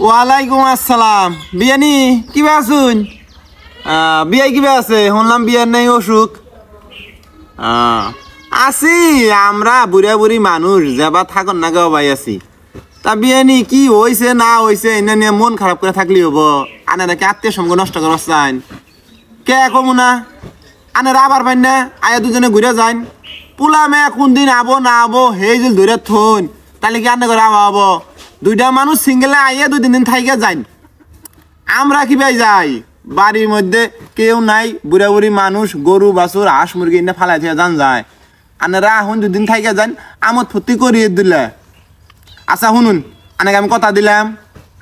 ওয়ালাইকুম আসসালাম। বিয়ানি কিবা আছুন? বিয়াই কিবা আছে? শুনলাম বিয়ার নাই অসুখ। আছি আমরা বুড়া বুড়ি মানুষ যাবা থাকন না গাও ভাই আছি। তা বিয়ানি কি হয়েছে না হয়েছে এনে নিয়ে মন খারাপ করে থাকলি হব? আনারা কি আত্মীয় সঙ্গ নষ্ট করার চান? কে কমু না আনারা আবার পাই না আয়া দুজনে ঘুরে যান। পোলা মেয়ে কোন দিন আবো না আবো সেই যে ধরে থন তাহলে কি আন্না করে আবা হবো? দুইটা মানুষ সিঙ্গেলে আইয়া 2-3 দিন থাইকে যাই। আমরা কি ভাই যাই? বাড়ির মধ্যে কেউ নাই, বুড়া বুড়ি মানুষ, গরু বাছুর হাঁস মুরগি এনে ফালাই থেকে যান যায়। আনারা এখন 2 দিন থাইকে যান, আমদ ফুর্তি করিয়ে দিলে। আচ্ছা শুনুন, আনাকে আমি কথা দিলাম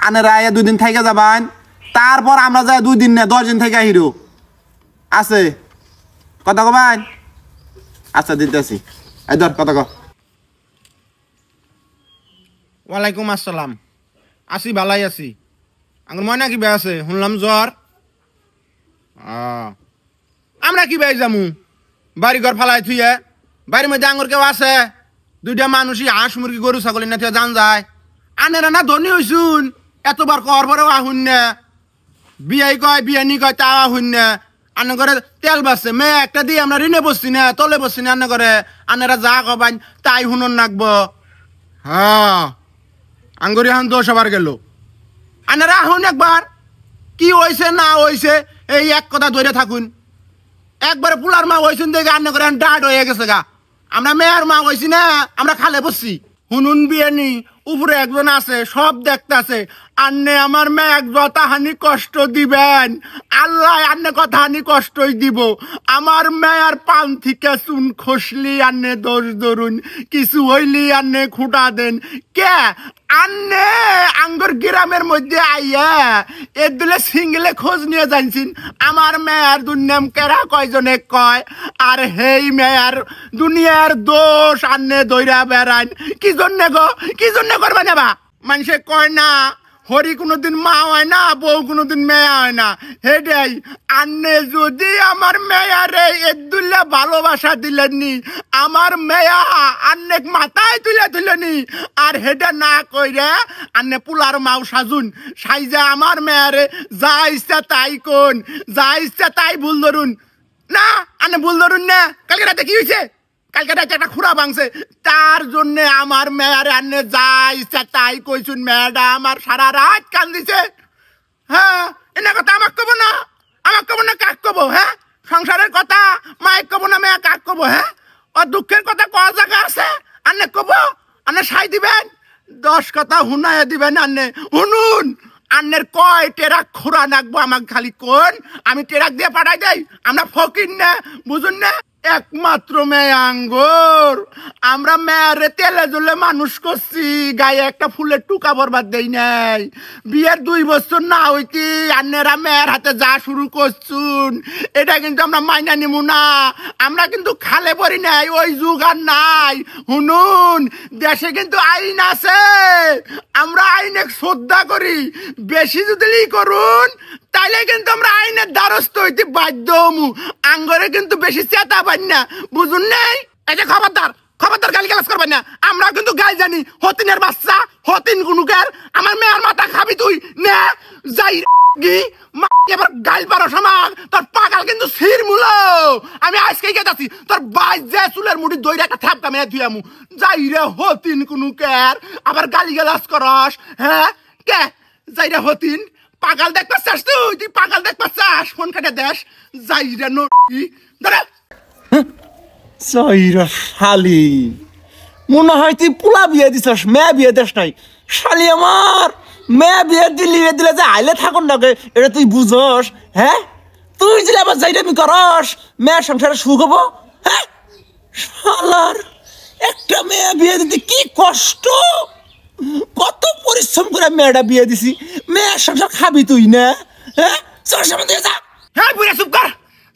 আনারা আইয়া 2 দিন থাইকে যাবান, তারপর আমরা যাই 2 দিন না 10 দিন থেকে হিরো আছে কথা কবান। আচ্ছা দিতেছি, এই ধর কথা ক। ওয়ালাইকুম আসসালাম। আছি ভালাই আছি। আঙ্গুর ময়না কি বেয়া আছে? শুনলাম জ্বর। আমরা কি বেয়ে যামু? বাড়ি ঘর ফালাই থুয়ে বাড়ির মধ্যে আঙ্গুর কেউ আছে? 2টা মানুষই হাঁস মুরগি গরু ছাগল না থুয়ে জান যায়। আনেরা না ধনী হইছুন, এতবার কর পরেও আহুন না। বিয়াই কয় বিয়ানি কয় তা আহুন না। আনে করে তেল বাসছে মেয়ে একটা দিয়ে আমরা ঋণে বসছি না, তলে বসছি না। আনে করে আনেরা যা কবান তাই শুনুন নাকবো। হ্যাঁ আঙ্গুরি হান 10 আবার গেল। আনারা আহুন একবার কি হয়েছে না হয়েছে এই এক কথা ধরে থাকুন। একবারে পুলার মা হয়েছেন দেখে আন্না করে ডাট হয়ে গেছে গা। আমরা মেয়ের মা হয়েছি না, আমরা খালে বসছি। হুনুন বিয়ানি উপরে একজন আছে সব দেখতে আছে। আন্নে আমার মেয়ে যথাহানি কষ্ট দিবেন, আল্লাহ আন্নে কথাহানি কষ্টই দিব। আমার মেয়ের পান থেকে চুন খসলি আন্নে দোষ ধরুন, কিছু হইলি আন্নে খুঁটা দেন। কে আন্নে আঙ্গুর গ্রামের মধ্যে আইয়া এ দিলে সিঙ্গেলে খোঁজ নিয়ে জানছেন আমার মেয়ের দুনিয়াম কেরা কয়জনে কয়, আর হেই মেয়ের দুনিয়ার দোষ আন্নে দইরা বেড়ান। কি জন্যে গো, কি জন্যে করবে নেবা? মানুষে কয় না হরি কোনোদিন মা হয় না, বউ কোনোদিন মেয়ে হয় না। হেডাই আন্নে যদি আমার মেয়ারে এদুল্লা ভালোবাসা দিলেননি, আমার মেয়া আন্নেক মাথায় তুলেনি। আর হেডা না কইরে আন্নে পুলার মাও সাজুন, সাইজা আমার মেয়ারে যা ইচ্ছা তাই কোন, যা ইচ্ছা তাই ভুল ধরুন। না আন্নে ভুল ধরুন না। কালকে রাতে কি হয়েছে? কালকে রাতে একটা খুঁড়া ভাঙছে, তার জন্য আমার মেয়ারে আন্নে যা ইচ্ছা তাই কইছুন। মেয়েটা আমার সারা রাত কান্দিছে। হ্যাঁ এনে কথা আমাকে কব না, আমাকে কব না কাক কব? হ্যাঁ সংসারের কথা মাইক কব না, মেয়ে কাক কব? হ্যাঁ ও দুঃখের কথা ক জায়গা আছে আন্নে কব? আন্নে সাই দিবেন, 10 কথা হুনায় দিবেন। আন্নে শুনুন, আন্নের কয় টেরাক খুঁড়া নাকবো আমাকে খালি কোন, আমি টেরাক দিয়ে পাঠাই দেই। আমরা ফকির না, বুঝুন না? একমাত্র মেয়ে আঙ্গুর। আমরা মেয়েরে তেলে জলে মানুষ করছি, গায়ে একটা ফুলের টুকা বরবাদ দেই নাই। বিয়ের 2 বছর না হইতি আন্নেরা মেয়ের হাতে যা শুরু করছুন, এটা কিন্তু আমরা মাইনা নিমু না। আমরা কিন্তু খালে পড়ি নাই, ওই যুগ আর নাই। শুনুন, দেশে কিন্তু আইন আছে, আমরা আইনে শ্রদ্ধা করি। বেশি যদি করুন তাইলে কিন্তু আমরা আইনের দ্বারস্থ হইতে বাধ্য হমু। আঙ্গরে কিন্তু বেশি চেতা পাই না, বুঝুন নাই? এই যে খবরদার খবরদার গালি গালাজ করবেন না। আমরা কিন্তু গাই জানি, হতিনের বাচ্চা হতিন গুনুকার। আমার মেয়ের মাথা খাবি তুই না যাই গি এবার গাইল পারো সমাগ তোর পাগাল কিন্তু সির মুলো। আমি আজকেই গেতাছি তোর বাইশ যে চুলের মুড়ি দইরা একটা থ্যাপটা মেয়ে ধুই আমু। যাই রে হতিন কুনুকার, আবার গালি গালাজ করস। হ্যাঁ কে যাই রে হতিন পাগাল দেখতে চাস? তুই পাগাল দেখতে চাস? ফোন কাটে দেশ যাই রে নি ধরে সাইরা শালি, মনে হয় তুই পোলা বিয়ে দিছস, মেয়ে বিয়ে দিস নাই। শালি আমার মেয়ে বিয়ে দিলে যে আইলে থাকুন না এটা তুই বুঝস? হ্যাঁ তুই যদি আবার যাইটামি করস মেয়ের সংসারে সুখ হবো? হ্যাঁ শালার একটা মেয়ে বিয়ে দিতে কি কষ্ট, কত পরিশ্রম করে মেয়েটা বিয়ে দিছি। মেয়ের সংসার খাবি তুই না? হ্যাঁ চল সামনে দিয়ে যা। হ্যাঁ বুড়া চুপ কর,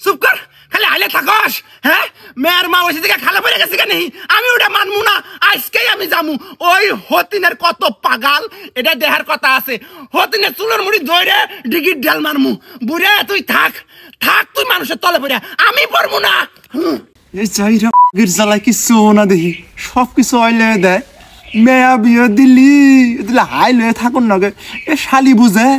চুপ কর, খালি আইলে থাকস। হ্যাঁ মেয়ের মা ওইসে থেকে খালে পড়ে গেছে কেন? আমি ওটা মানবো না, আজকেই আমি যামু। ওই হতিনের কত পাগাল এটা দেহার কথা আছে। হতিনের চুলের মুড়ি ধরে ডিগির ডাল মারমু। বুড়া তুই থাক থাক, তুই মানুষের তলে পড়ে, আমি পড়বো না। এই চাইরা জ্বালায় কিছু না দেখি, সব কিছু অইলে দেয়। মেয়া বিয়ে দিলি দিলে হাই লয়ে থাকুন নাগে এ শালি বুঝে